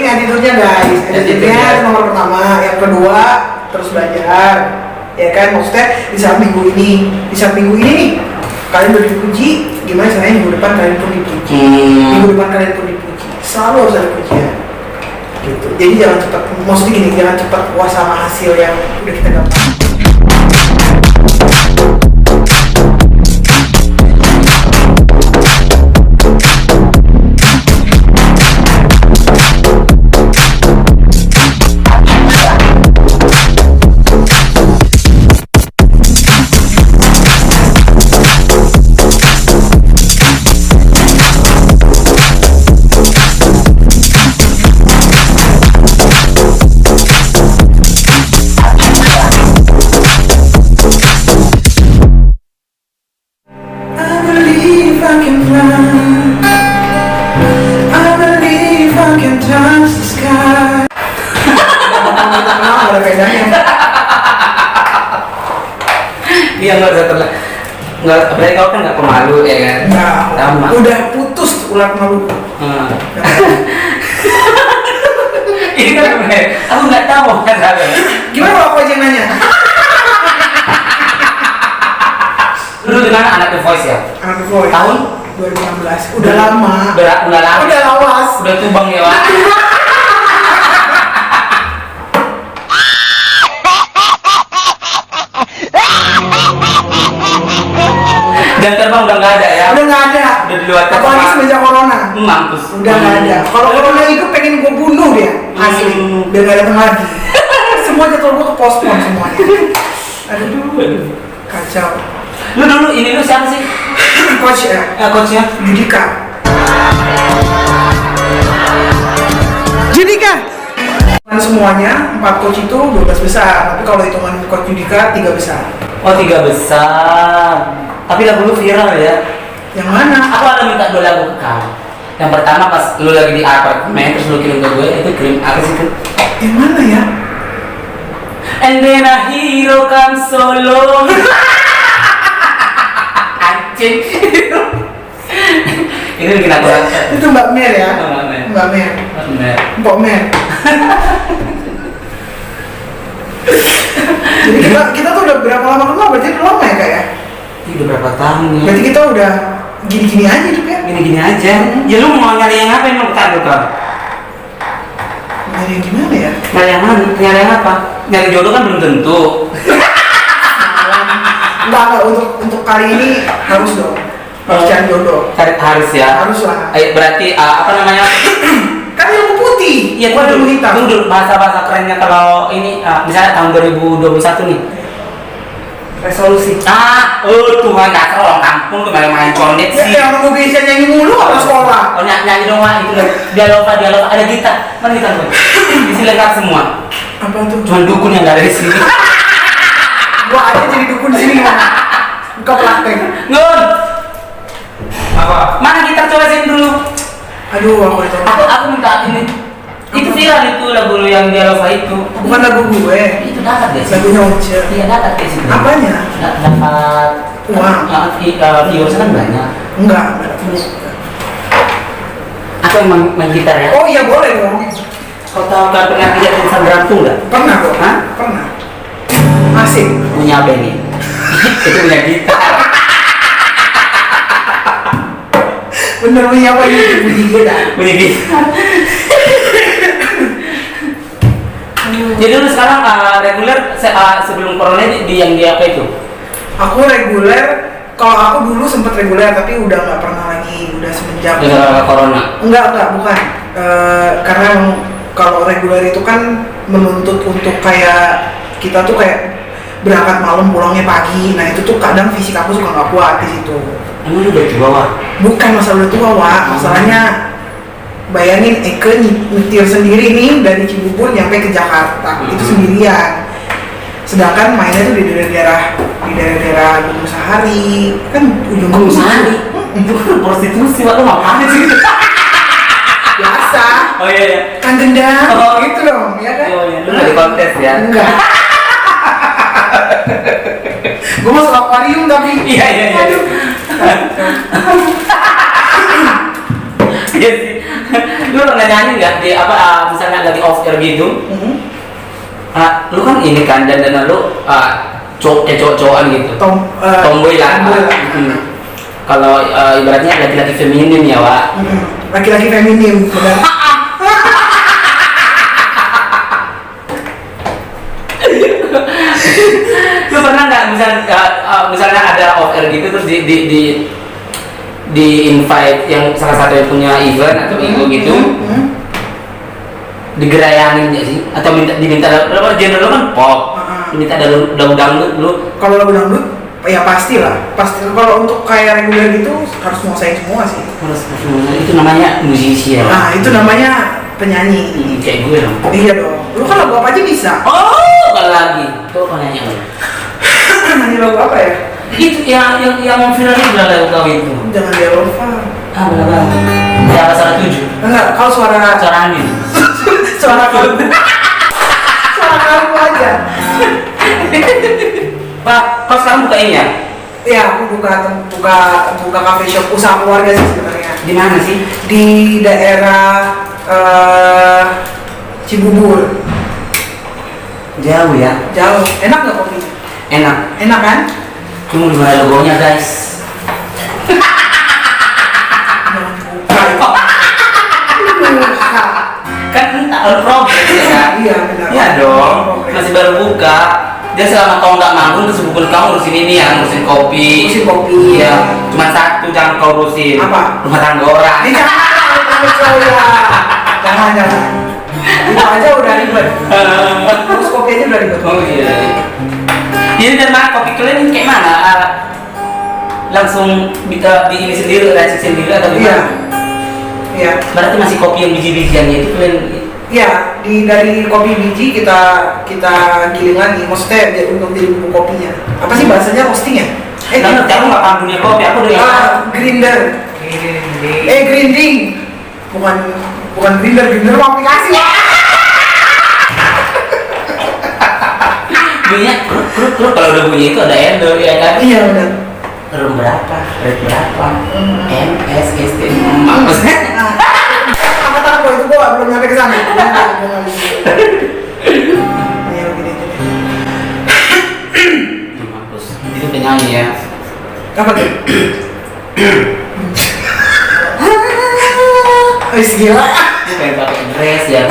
ini attitude-nya guys. Attitude-nya nomor pertama, yang kedua terus belajar. Ya kan, maksudnya di saat minggu ini nih kalian udah dipuji, gimana caranya minggu depan kalian pun dipuji. Minggu depan kalian pun dipuji. Selalu harus ada pujian. Gitu. Jadi jangan cepat, maksudnya gini, jangan cepat puas sama hasil yang udah kita dapat. Iya nggak usah terlalu nggak, berarti kau kan nggak pemalu ya kan? Nggak, udah putus ular pemalu. Ini kan bener, aku nggak tahu kan ada. Gimana kalau aku aja yang nanya? Dulu dengan anak The Voice ya? Anak The Voice tahun 2016, udah lama. Udah lama. Udah lawas. Udah tumbang ya Pak. Dan terbang udah nggak ada ya? Udah nggak ada. Udah di luar terbang. Apalagi semenjak corona. Mampus. Udah nggak ada. Kalau corona itu pengen gue bunuh dia, asli. Biar nggak datang lagi. Semua jadwal gue ke postpone semuanya. Aduh, kacau. Lu dulu ini lu siapa sih? Coach ya? Coachnya? Judika. Judika. Semuanya 4 coach itu 12 besar, tapi kalau hitungan coach Judika 3 besar. Oh 3 besar. Tapi lagu lu viral ya? Yang mana? Aku ada minta 2 lagu ke kamu. Yang pertama pas lu lagi di apartemen terus lu kirim ke gue itu kirim apa sih itu? Yang mana ya? And then a hero comes solo. Anjing. Itu bikin aku rasa. Itu Mbak Mer ya? Mbak Mer. Mbak Mer. Jadi kita tuh udah berapa lama kenal? Berarti udah lama ya kak ya? Udah berapa tahun ya? Berarti kita udah gini-gini aja hidup ya? Gini-gini aja. Ya lu mau nyari yang apa emang tak kan? Nyari yang gimana ya? Nyari yang mana? Nyari yang apa? Nyari jodoh kan belum tentu. Enggak, untuk kali ini harus dong. Harus cari jodoh. Harus ya? Harus lah. Berarti apa namanya? Kan ilmu putih. Iya, bukan ilmu hitam. Dulu bahasa-bahasa kerennya kalau ini misalnya tahun 2021 nih. Resolusi. Tuhan dasar orang kampung tuh main condet sih. Ya orang gue bisa nyanyi mulu kalau sekolah. Oh nyanyi dong itu loh. Dialog ada gitar. Mana gitar gue? Isi lengkap semua. Apa tuh? Cuman dukun yang gak ada di sini. Gua aja jadi dukun di sini mana? Buka praktek. Ngun. Apa? Mana gitar coba sini dulu. Aduh, aku minta ini. Itu viral itu lagu lu yang dialog itu. Bukan lagu gue. Itu dapat gak sih? Lagunya Oce. Iya dapat di situ. Apanya? Dapat uang. Viewers kan banyak. Enggak. Aku emang main gitar ya. Oh iya boleh dong. Kau tahu kan pernah lihat Instagram tuh nggak? Pernah kok. Hah? Pernah. Asik. Punya apa ini? Itu punya gitar. Bener punya apa ini? Bunyi gitar. Bunyi gitar. Jadi lu sekarang reguler sebelum corona di yang di apa itu? Aku reguler. Kalau aku dulu sempat reguler tapi udah nggak pernah lagi. Udah semenjak. Corona. Enggak bukan. Karena kalau reguler itu kan menuntut untuk kayak kita tuh kayak berangkat malam pulangnya pagi. Nah itu tuh kadang fisik aku suka nggak kuat di situ. Emang lu udah tua Wak? Bukan masalah udah tua Wak, masalahnya bayangin Eke nyetir sendiri nih dari Cibubur nyampe ke Jakarta itu sendirian. Sedangkan mainnya tuh di daerah Gunung Sahari kan ujung Gunung Sahari. Itu kan prostitusi Wak, lu ngapain sih? Biasa. Oh iya. Kan gendang. Gitu dong, ya kan? Oh iya, lu nggak di kontes ya? Enggak. Gue masuk akuarium tapi. Iya. Aduh. Iya sih. Lu pernah nyanyi nggak di apa misalnya lagi off air gitu? Lu kan ini kan dan lu cowok-cowokan gitu. Tomboy lah. Kalau ibaratnya laki-laki feminim ya, Wak. Laki-laki feminim, benar. Lu pernah nggak misalnya ada off air gitu terus di invite yang salah satu yang punya event atau minggu gitu digerayangin nggak sih atau diminta genre lu kan pop diminta lagu dangdut lu kalau lagu dangdut ya pasti kalau untuk kayak reguler gitu harus menguasai semua sih itu namanya musisi ya nah itu namanya penyanyi kayak gue dong iya dong lu kan lagu apa aja bisa kalau lagi tuh apa nyanyi nyanyi lagu apa ya itu yang viral itu udah lagu kau itu jangan dia lupa benar siapa salah 7 enggak kalau suara angin suara kamu aja Pak kau sekarang buka ini ya iya aku buka cafe shop usaha keluarga sih sebenarnya di mana sih di daerah Cibubur jauh ya jauh enak nggak kopinya enak kan cuma di mana logonya guys kan tak progres ya kan iya benar iya dong masih baru buka dia selama kau nggak manggung kesibukan kamu ngurusin ini ya ngurusin kopi iya cuma satu jangan kau urusin apa rumah tangga orang jangan itu aja udah ribet terus kopi aja udah ribet oh iya jadi dan kopi kalian kayak mana langsung bisa di ini sendiri racik sendiri atau gimana iya berarti masih kopi yang biji-bijiannya itu kalian iya dari kopi biji kita giling lagi maksudnya untuk jadi bubuk kopinya apa sih bahasanya roasting ya nggak aku nggak paham dunia kopi aku udah grinder grinding bukan grinder aplikasi bunyinya kruk kalau udah bunyi itu ada endo ya kan iya benar room berapa rate berapa MS ST maksudnya apa itu gua belum nyampe ke sana mampus itu penyanyi ya apa tuh wis gila dia pengen pakai dress ya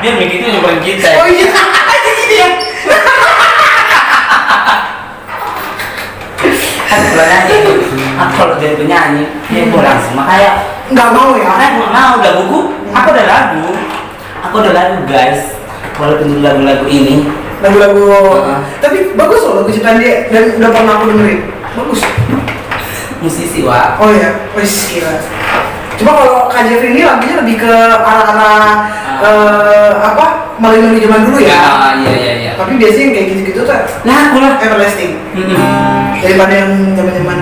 dia begitu nyamperin kita oh iya iya aku kalau jadi penyanyi dia langsung makanya nggak mau ya nggak mau laguku aku udah lagu guys walaupun lagu-lagu ini lagu-lagu tapi bagus loh lagu ciptaan dia dan udah pernah aku dengerin bagus musisi Wak oh ya wis gila cuma kalau Kak Jeffrey ini lagunya lebih ke arah apa Mali-mali zaman dulu ya iya tapi biasanya yang kayak gitu-gitu tuh nah aku lah everlasting daripada yang zaman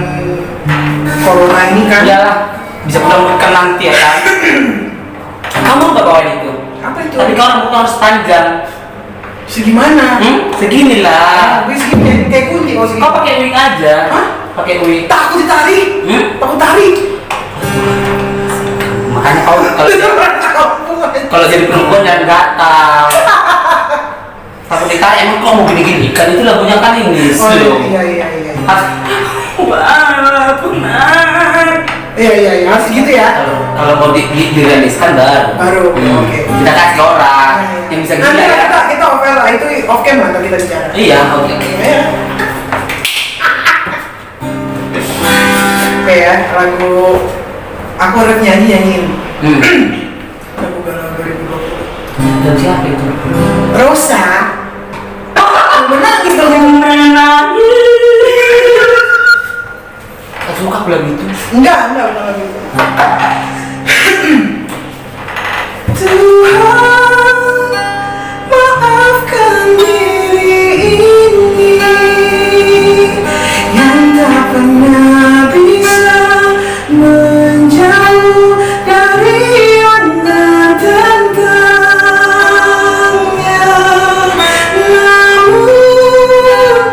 corona ini kan iyalah bisa pulang nanti ya kan kamu nggak bawain itu apa itu tapi kalau rambutnya harus panjang segimana segini lah gue segini kayak kunci kalau segini kau pakai wig aja pakai wig takut ditarik takut tarik makanya kau kalau jadi perempuan jangan gatal takut ditarik emang kau mau gini-gini kan itu lagunya kan Inggris iya iya harus gitu ya kalau mau direaliskan baru oke kita kasih orang yang bisa gila ya kita off lah itu off cam lah kita bicara iya oke oke ya lagu aku harus nyanyiin lagu galau 2020 dan siapa itu Rosa menangis dong suka aku lagu itu enggak lagu itu Tuhan maafkan diri ini yang tak pernah bisa menjauh dari anda dan tentangnya namun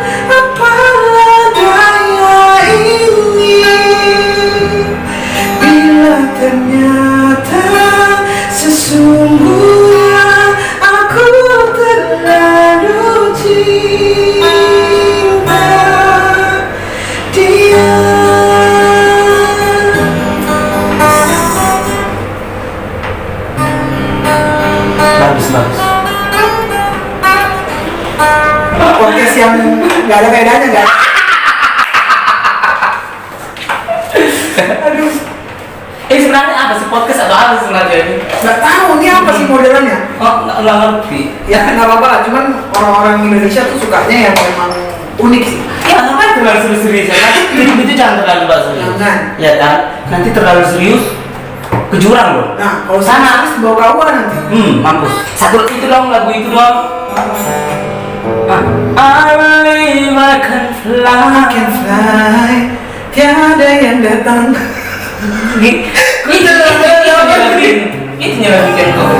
Sebenarnya apa sih podcast atau apa sebenarnya ini? Nggak tahu ini apa sih modelannya. Nggak ngerti. Ya nggak apa-apa lah, cuman orang-orang Indonesia tuh sukanya yang memang unik sih. Ya ngapain terlalu serius-serius ya? Nanti itu jangan terlalu serius. Jangan. Ya kan? Nanti terlalu serius ke jurang loh. Nah kalau Sana. serius bawa kawan nanti. Mampus. Satu itu dong, lagu itu dong. I believe I can fly. I can fly, tiada yang datang. Itu nyelamatin kok.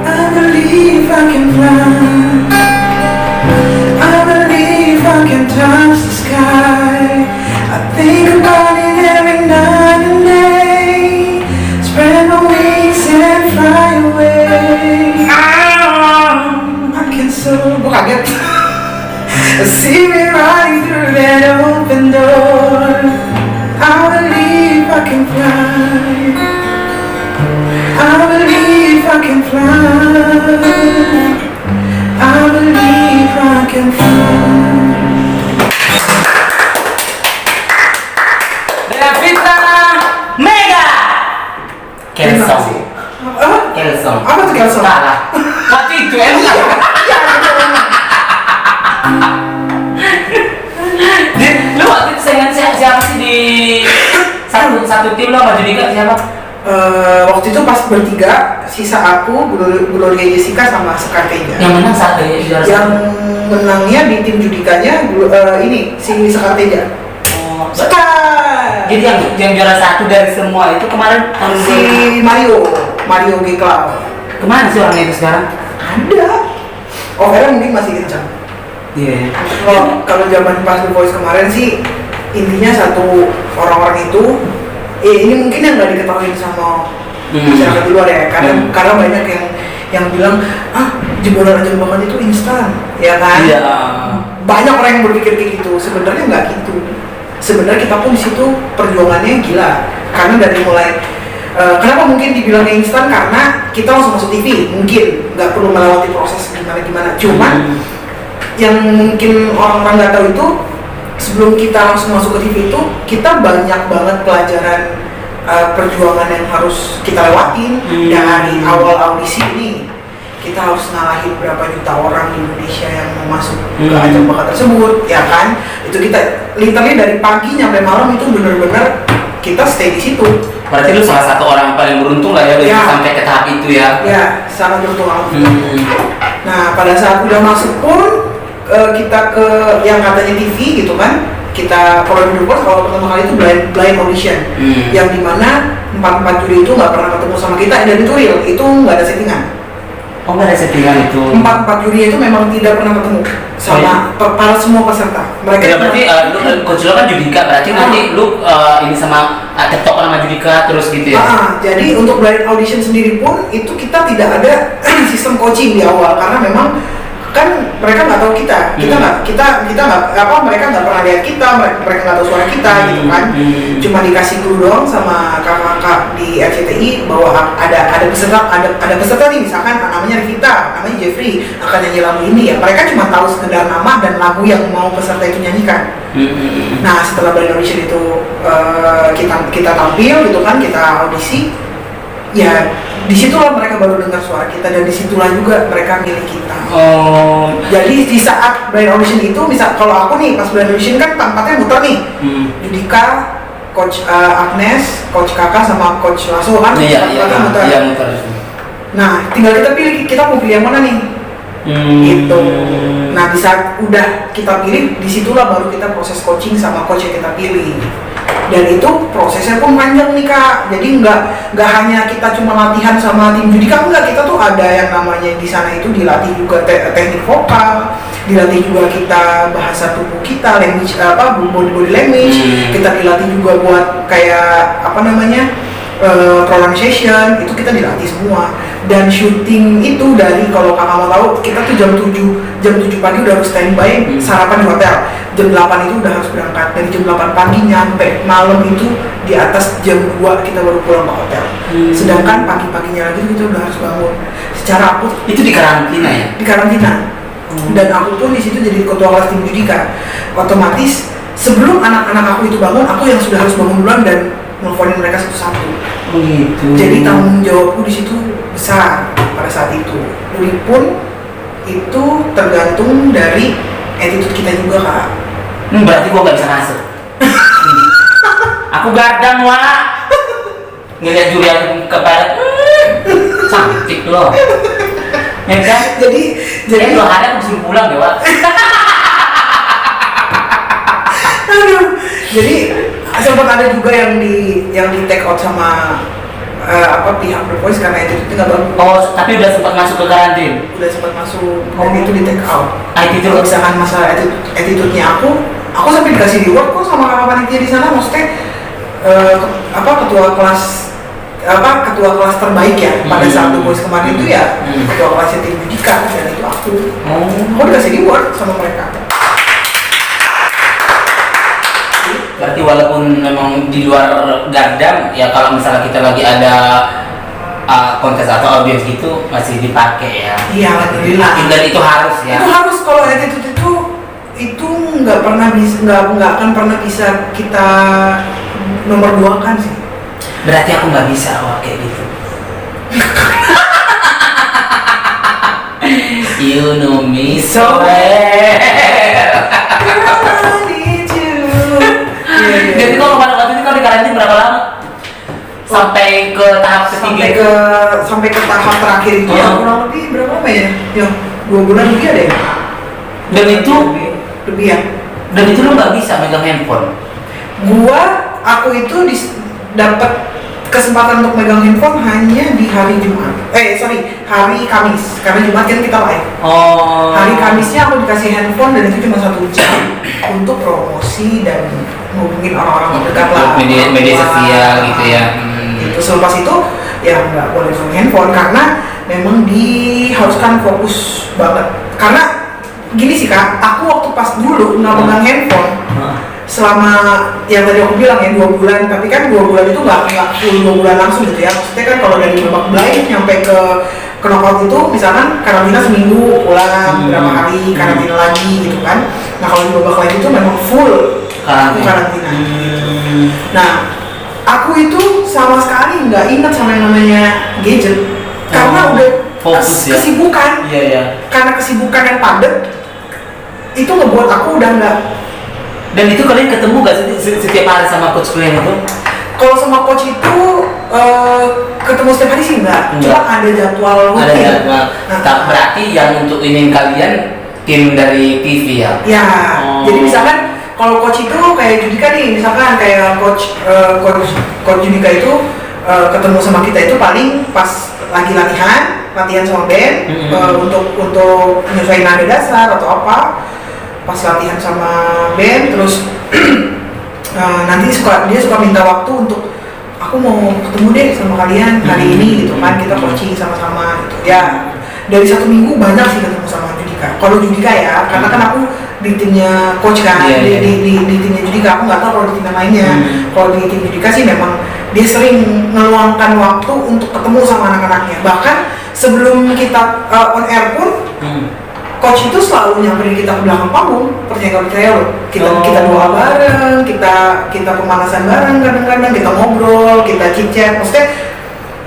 I believe I can fly. I believe I can touch the sky. I think about it every night and day. Spread my wings and fly away. I can so. Gue kaget. See me riding through that open door. I believe I can fly. I believe I can fly. I believe I can fly. Devita Mega. Kelsong. Kelsong. Apa tuh Kelsong? Salah. Waktu itu Lu waktu itu saingan siapa sih di satu tim lo sama Judika siapa? Waktu itu pas bertiga, sisa aku, Gloria Jessica sama Sekar Teja. Yang menang saat juara Yang satu. menangnya di tim Judikanya ini si Sekar Teja. Oh, Sekar. jadi yang juara satu dari semua itu kemarin Si Mario G. Cloud. kemana sih orangnya itu sekarang? Ada. Oh, mungkin masih kencang. Iya. Kalau zaman pas The Voice kemarin sih intinya satu orang-orang itu ini mungkin yang nggak diketahui sama masyarakat di luar ya, karena banyak yang bilang jebolan Ajang Bakat itu instan, ya kan? Iya. Banyak orang yang berpikir kayak gitu. Sebenarnya nggak gitu. Sebenarnya kita pun di situ perjuangannya gila. Karena dari mulai kenapa mungkin dibilangnya instan, karena kita langsung masuk TV, mungkin nggak perlu melewati proses gimana. Cuman yang mungkin orang-orang nggak tahu itu, sebelum kita langsung masuk ke TV itu, kita banyak banget pelajaran perjuangan yang harus kita lewatin. Dari awal audisi ini kita harus ngalahin berapa juta orang di Indonesia yang mau masuk ke ajang bakat tersebut, ya kan? Itu kita literally dari pagi nyampe malam itu bener-bener kita stay di situ. Berarti lu salah satu orang yang paling beruntung lah ya, udah sampai ke tahap itu ya. Ya, sangat beruntung banget. Nah, pada saat udah masuk pun kita ke yang katanya TV gitu kan, kita kalau di Billboard kalau pertama kali itu blind audition, yang dimana 4 juri itu nggak pernah ketemu sama kita, dan itu real, itu nggak ada settingan. Oh, nggak ada settingan itu. 4 juri itu memang tidak pernah ketemu sama para semua peserta. Mereka ya, berarti coach lo kan Judika, berarti nanti lu ini sama ketok sama Judika terus gitu ya. Jadi untuk blind audition sendiri pun itu kita tidak ada sistem coaching di awal, karena memang kan mereka nggak tahu kita nggak mereka nggak pernah lihat kita, mereka nggak tahu suara kita gitu kan. Cuma dikasih clue doang sama kakak-kakak di RCTI bahwa ada peserta nih, misalkan namanya Rivita, namanya Jeffrey akan nyanyi lagu ini, ya mereka cuma tahu sekedar nama dan lagu yang mau peserta itu nyanyikan. Nah, setelah blind audition itu kita tampil gitu kan, kita audisi, ya disitulah mereka baru dengar suara kita, dan disitulah juga mereka milih kita. Jadi di saat blind audition itu, misal kalau aku nih pas blind audition kan tempatnya muter nih, Judika, Coach Agnes, Coach Kakak sama Coach Lasso kan, muter. Iya, muter. Nah, tinggal kita pilih, kita mau pilih yang mana nih, gitu. Nah, di saat udah kita pilih, disitulah baru kita proses coaching sama coach yang kita pilih. Dan itu prosesnya pun panjang nih Kak. Jadi nggak hanya kita cuma latihan sama tim Judika, enggak, kita tuh ada yang namanya di sana itu dilatih juga teknik vokal, dilatih juga kita bahasa tubuh kita, language body language, kita dilatih juga buat kayak pronunciation, itu kita dilatih semua. Dan syuting itu dari, kalau kakak mau tahu, kita tuh jam 7 pagi udah harus standby sarapan di hotel. Jam 8 itu udah harus berangkat. Dari jam 8 pagi nyampe malam itu di atas jam 2 kita baru pulang ke hotel. Sedangkan pagi-paginya lagi kita udah harus bangun. Secara aku itu di karantina ya? Di karantina. Dan aku pun di situ jadi ketua kelas tim Judika. Otomatis sebelum anak-anak aku itu bangun, aku yang sudah harus bangun duluan dan nelfonin mereka satu-satu. Begitu. Jadi tanggung jawabku di situ besar pada saat itu. Pun itu tergantung dari attitude kita juga kak. Berarti gua gak bisa masuk. Aku gadang wah. Ngeliat Julian kepala, cantik loh. Ya kan? Jadi 2 hari aku disuruh pulang ya wak. Aduh, jadi sempat ada juga yang di take out sama pihak The Voice karena itu nggak bagus. Oh, tapi udah sempat masuk ke karantin. Udah sempat masuk, dan itu di take out. Itu Kalau misalkan masalah attitude-nya aku sampai dikasih reward kok sama kakak panitia di sana, maksudnya ketua kelas terbaik ya pada saat The Voice kemarin itu ya ketua kelasnya tim Judika dan itu aku. Aku dikasih reward sama mereka. Berarti walaupun memang di luar gardam ya, kalau misalnya kita lagi ada kontes atau audiens gitu masih dipakai ya. Iya, alhamdulillah. Dan itu harus ya. Itu harus, kalau attitude itu nggak akan pernah bisa kita nomor 2 kan sih. Berarti aku nggak bisa kayak gitu. You know me so well. Jadi kalau pada waktu itu kau di karantina berapa lama? Sampai ke tahap ketiga? Sampai ke tahap terakhir itu ya kurang lebih berapa lama ya? Ya 2 bulan lebih ada ya? Dan itu? Lebih ya? Dan itu lo nggak bisa megang handphone? Aku itu dapat kesempatan untuk megang handphone hanya di hari Jumat. Hari Kamis. Karena Jumat kan kita live. Oh. Hari Kamisnya aku dikasih handphone dan itu cuma 1 jam untuk promosi dan ngubungin orang-orang terdekat lah. Media sosial gitu ya. Itu selepas itu ya nggak boleh megang handphone karena memang diharuskan fokus banget. Karena gini sih kak, aku waktu pas dulu nggak megang handphone selama yang tadi aku bilang ya 2 bulan, tapi kan 2 bulan itu nggak full 2 bulan langsung gitu ya. Maksudnya kan kalau dari babak blind nyampe ke knockout itu misalkan karantina seminggu, pulang berapa hari karantina lagi gitu kan. Nah kalau di babak blind itu memang full karantina. Nah aku itu sama sekali nggak ingat sama yang namanya gadget karena udah fokus kesibukan. Iya. Karena kesibukan yang padat itu ngebuat aku udah nggak. Dan itu kalian ketemu gak setiap hari sama coach kalian itu? Kalau sama coach itu ketemu setiap hari sih enggak. Cuma ada jadwal rutin. Ada jadwal. Berarti yang untuk ini kalian tim dari TV ya? Ya. Jadi misalkan kalau coach itu kayak Judika nih, misalkan kayak coach Judika itu ketemu sama kita itu paling pas lagi latihan sama band untuk menyesuaikan nada dasar atau apa. Pas latihan sama band terus nanti dia suka minta waktu untuk aku mau ketemu deh sama kalian hari ini gitu kan, kita coaching sama-sama gitu ya. Dari 1 minggu banyak sih ketemu sama Judika. Kalau Judika ya, karena kan aku di timnya coach kan, di timnya Judika, aku nggak tahu kalau di tim yang lainnya. Kalau di tim Judika sih memang dia sering meluangkan waktu untuk ketemu sama anak-anaknya. Bahkan sebelum kita on air pun coach itu selalu nyamperin kita ke belakang panggung, percaya nggak percaya loh. Kita doa bareng, kita pemanasan bareng, kadang-kadang kita ngobrol, kita chit-chat. Maksudnya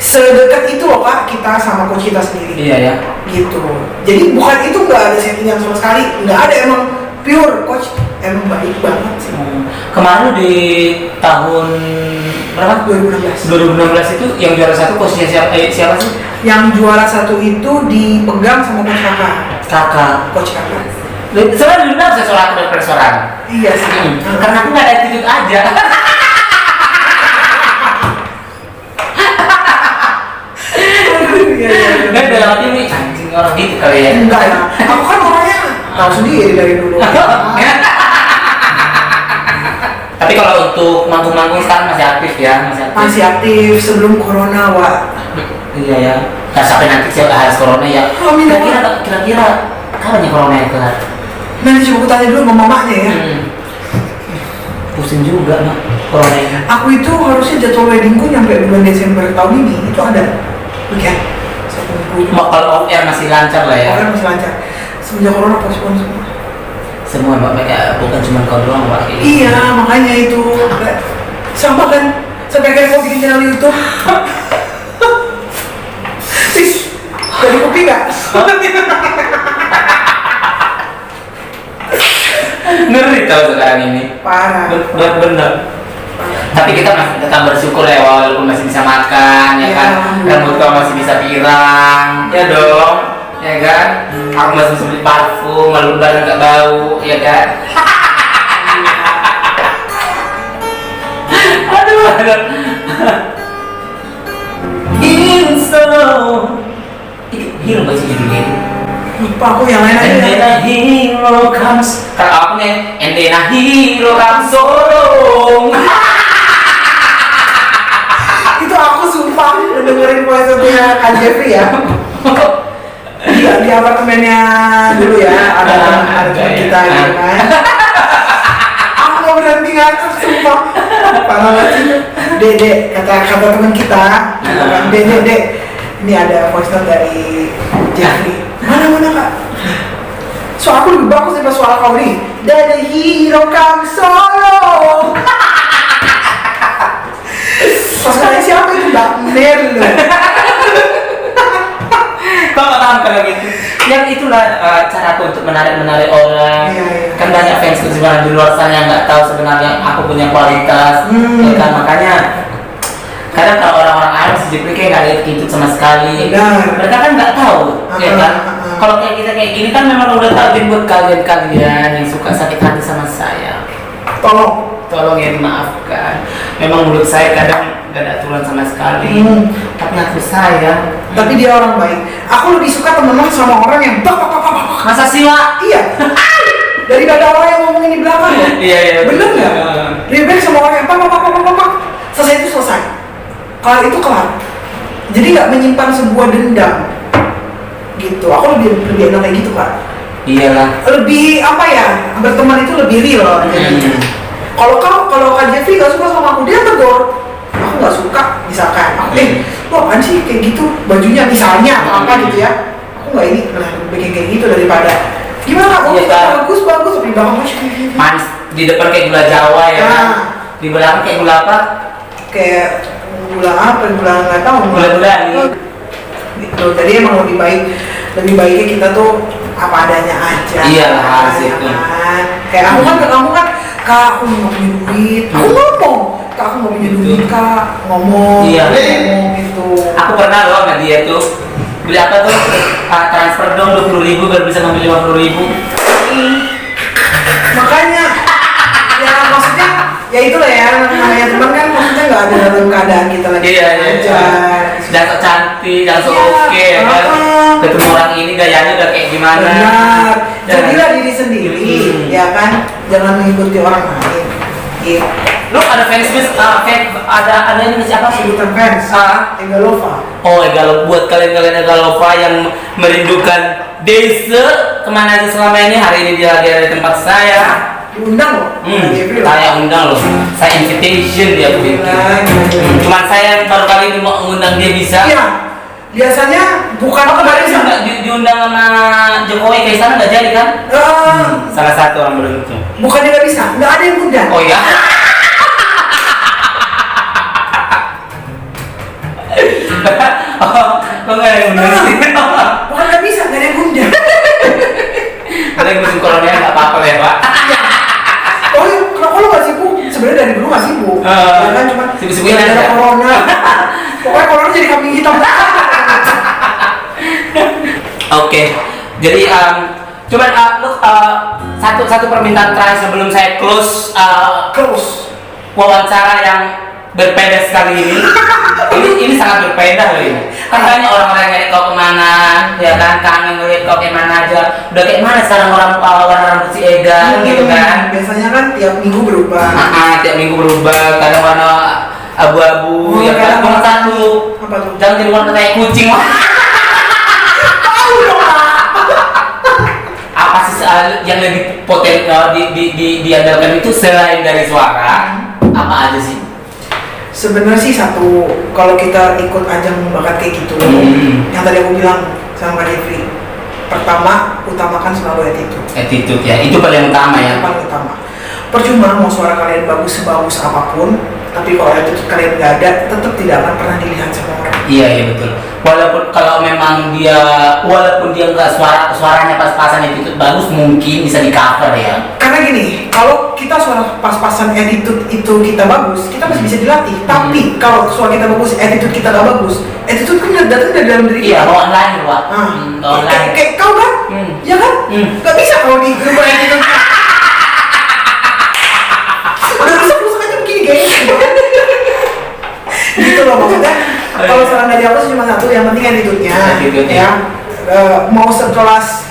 sedekat itu loh Pak kita sama coach kita sendiri. Iya ya. Gitu. Jadi bukan itu, nggak ada settingan sama sekali, nggak ada, emang pure coach, emang baik banget sih. Kemarin di tahun berapa? 2016 itu yang juara 1 coachnya siapa sih? Yang juara 1 itu dipegang sama coach coach kakak. Sebenarnya dulu bisa sholat dari restoran. Iya sih. Karena aku nggak ada attitude aja. Dan dalam hati ini anjing orang gitu kali ya. Enggak ya. Aku kan orangnya tahu sendiri dari dulu. Tapi kalau untuk manggung-manggung sekarang masih aktif ya? Masih aktif sebelum corona, Wak. Iya ya. Nah, sampai nanti harus corona ya. Kira-kira kapan ya corona yang kelar? Nanti coba aku tanya dulu sama mamanya ya. Pusing juga mak corona ini. Aku itu harusnya jadwal weddingku nyampe bulan Desember tahun ini itu ada. Oke. Kalau on air masih lancar lah ya. On air masih lancar. Semenjak corona postpone semua. Semua mbak, bukan cuma kau doang mbak. Iya, makanya itu sama kan Sampai kayak mau bikin channel YouTube. Sis, dari kopi nggak? Ngeri tau sekarang ini. Parah. Bener. Tapi kita masih tetap bersyukur ya, walaupun masih bisa makan, ya kan? Rambut kau masih bisa pirang, ya dong, ya kan? Aku masih bisa beli parfum, malu lebaran nggak bau, ya kan? Aduh. Hero bahasa judulnya. Lupa aku yang lain And then aja. a hero comes. Kalau aku nih, and then a hero comes sorong. Itu aku sumpah dengerin voice nya Kak Jeffrey ya. Di apartemennya dulu ya, ada teman kita gitu kan. Aku mau berhenti ngakak sumpah. Parah banget sih. Dek, kata teman kita, gitu kan, Dek, ini ada voice note dari Jeffrey. Mana Kak? Suara aku lebih bagus daripada suara kau nih. Dari hero comes solo. Pasangannya siapa itu? Mbak Mer loh. Kau nggak paham kalau gitu. Yang itulah cara aku untuk menarik orang. Iya. Kan banyak fans sebenarnya di luar sana yang nggak tahu sebenarnya aku punya kualitas. Ya kan, makanya kadang kalau orang-orang Arab sejujurnya kayak nggak lihat gitu sama sekali. Benar. Mereka kan nggak tahu, ya kan? Kalau kayak kita kayak gini kan memang udah tahu buat kalian yang suka sakit hati sama saya. Tolong ya dimaafkan. Memang mulut saya kadang gak ada aturan sama sekali. Tapi aku sayang. Tapi dia orang baik. Aku lebih suka temenan sama orang yang bak. Masa sih, Wak? Iya. Daripada orang yang ngomongin di belakang ya. Iya. Bener nggak? Lebih baik sama orang yang pak. Selesai itu selesai. Kelar itu kelar. Jadi nggak menyimpan sebuah dendam. Gitu. Aku lebih enak kayak gitu, Kak. Iyalah. Lebih apa ya? Berteman itu lebih real. Jadi. Kalau Kak Jeffrey gak suka sama aku, dia tegur. Aku gak suka, misalkan. Aku lu apaan sih kayak gitu? Bajunya misalnya apa gitu ya? Aku gak ini, bikin kayak gitu daripada gimana? Oh, Iya, bagus, tapi belakangnya manis di depan kayak gula Jawa ya kan? Di belakang kayak gula apa? Kayak gula apa? Gula nggak tahu. Gula-gula gitu. Jadi emang lebih baiknya kita tuh apa adanya aja. Iya lah, harus ya itu. kan? Kayak aku kan ke kamu kan, Kak, aku nggak punya duit. Aku ngomong, Kak, aku nggak punya duit, Kak. Ngomong. Iya. Ngomong gitu. Aku pernah loh sama dia tuh beli apa tuh? Transfer dong 20.000 biar bisa ngambil 50.000. Makanya, ya maksudnya, ya itulah ya, namanya teman kan maksudnya nggak ada dalam keadaan kita lagi Iya. aja. Jangan sok cantik, jangan sok Iya, oke ya kan? Ketemu orang ini gayanya udah kayak gimana? Benar. Dan- Jadilah diri sendiri, ya kan? Jangan mengikuti orang lain. Gitu. Lu ada fansbase, ada ini siapa sih? Sebutan fans. Egalova. Oh, buat kalian Egalova yang merindukan dessert kemana aja selama ini, hari ini dia lagi ada di tempat saya. Diundang loh. Kak Jeffrey loh. Saya undang loh, saya invitation dia bikin. Cuman saya yang baru kali ini mau mengundang dia bisa. Iya. Biasanya bukan Kemarin sih nggak diundang sama Jokowi ke sana nggak jadi kan? Salah satu orang beruntung. Bukannya nggak bisa, nggak ada yang undang. Oh ya. Kok nggak ada yang undang sih? Bukan nggak bisa, nggak ada yang undang. Ada yang musim corona nggak apa-apa ya Pak? Oh, kalau lo nggak sibuk, sebenarnya dari dulu nggak sibuk. Ya kan cuma Sibuk-sibuknya ada aja. corona. Pokoknya corona jadi kambing hitam. Oke, jadi cuman lu satu permintaan terakhir sebelum saya close Close. wawancara yang berbeda sekali ini. ini sangat berbeda loh ini. Kan banyak orang-orang yang kau kemana, ya kan kangen ngeliat kau kemana aja. Udah kayak mana sekarang orang warna rambut si Ega gitu kan? Biasanya kan tiap minggu berubah. Tiap minggu berubah. Kadang warna abu-abu, ya kan? Cuma satu. Apa tuh? Jangan jadi warna kayak kucing. Tahu dong, Kak. Apa sih yang lebih poten diandalkan itu selain dari suara? Apa aja sih? Sebenarnya sih satu, kalau kita ikut ajang bakat kayak gitu, yang tadi aku bilang sama Kak Jeffrey, pertama utamakan selalu attitude. Attitude ya, itu paling utama ya. Yang paling utama. Percuma mau suara kalian bagus sebagus apapun, Tapi kalau attitude kalian nggak ada, tetap tidak akan pernah dilihat sama orang. Iya iya betul. Walaupun kalau memang dia nggak suaranya pas-pasan attitude bagus, mungkin bisa di cover ya. Karena gini, kalau kita suara pas-pasan attitude itu kita bagus, kita masih bisa dilatih. Tapi kalau suara kita bagus, attitude kita nggak bagus, attitude kan datang dari dalam diri kita. Iya, bawaan lain Wak. Bawaan lain. Kayak kau kan, ya kan? Gak bisa kalau di grup attitude. Udah rusak aja begini guys. Gitu loh maksudnya. Kalau saran dari aku sih cuma satu, yang penting attitude-nya. Ya. Mau sekelas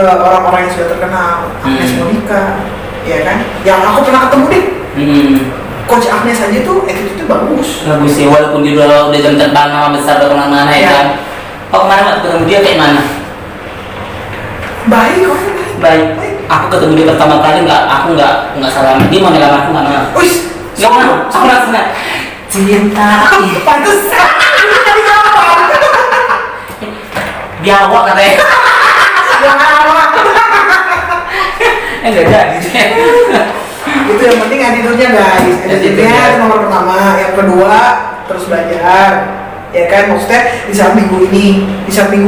orang-orang yang sudah terkenal, Agnes Monica, ya kan? Yang aku pernah ketemu deh. Coach Agnes aja tuh attitude-nya bagus. Bagus sih, walaupun dia udah jam terbang nama besar udah kemana-mana ya kan. Oh kemana waktu ketemu dia kayak mana? Baik, orangnya Baik. Aku ketemu dia pertama kali aku nggak salah. Dia mau ngelamar aku nggak mau. Wih, Nggak mau. Aku langsung cinta. pantesan. Tadi kapan? Biawak katanya. Yang awal. Nggak jadi. Itu yang penting attitude-nya guys. Attitude-nya nomor pertama. Yang kedua, terus belajar. Ya kan, maksudnya di saat minggu ini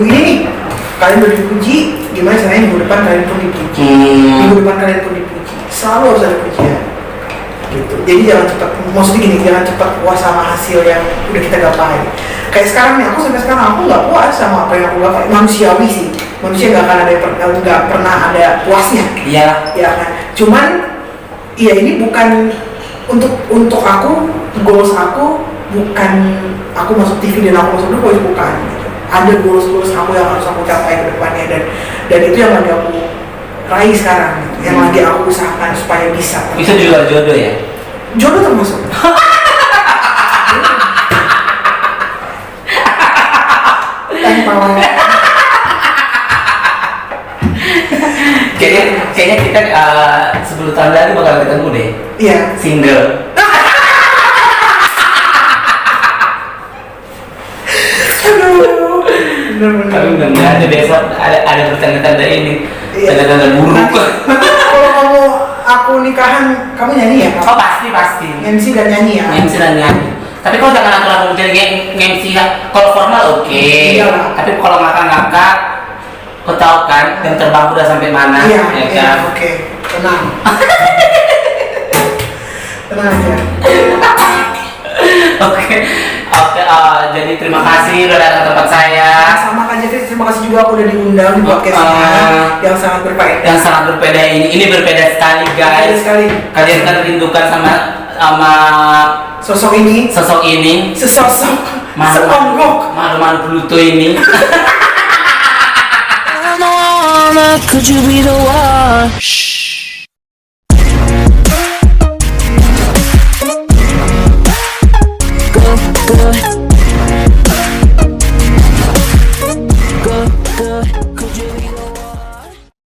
nih, kalian udah dipuji, gimana caranya minggu depan kalian pun dipuji. Minggu depan kalian pun dipuji. Selalu harus ada pujian. Gitu. Jadi jangan cepat, maksudnya gini, jangan cepat puas sama hasil yang udah kita gapai. Kayak sekarang nih, aku sampai sekarang aku nggak puas sama apa yang aku gapai. Manusiawi sih, manusia nggak akan ada nggak pernah ada puasnya. Iya. Ya kan. Cuman, iya ini bukan untuk aku, goals aku bukan aku masuk TV dan aku masuk The Voice, bukan. Ada goals aku yang harus aku capai ke depannya dan itu yang lagi aku raih sekarang, yang lagi aku usahakan supaya bisa. Itu di luar jodoh ya? Jodoh termasuk. Kayaknya kita 10 tahun lagi bakal ketemu deh. Iya. Single. Aduh. Bener-bener. Tapi nggak ada besok ada bertanda-tanda ini. Iya. Tanda-tanda buruk. Kalau kamu aku nikahan, kamu nyanyi ya? Oh pasti. MC dan nyanyi ya? MC dan nyanyi. Tapi kalau jangan aku jadi MC ya. Kalau formal oke. Iya. Tapi kalau ngakak-ngakak, kau tahu kan jam terbang udah sampai mana? Iya. Ya kan? Oke. Tenang. Tenang aja. Oke, jadi terima kasih udah datang ke tempat saya. Sama Kak Jeffrey, terima kasih juga aku udah diundang di podcastnya yang sangat berfaedah. Yang sangat berbeda ini berbeda sekali guys. Berbeda sekali. Kalian kan rindukan sama sosok ini. Sesosok. Seonggok. Malu-malu Pluto ini. Could you be the one? Good.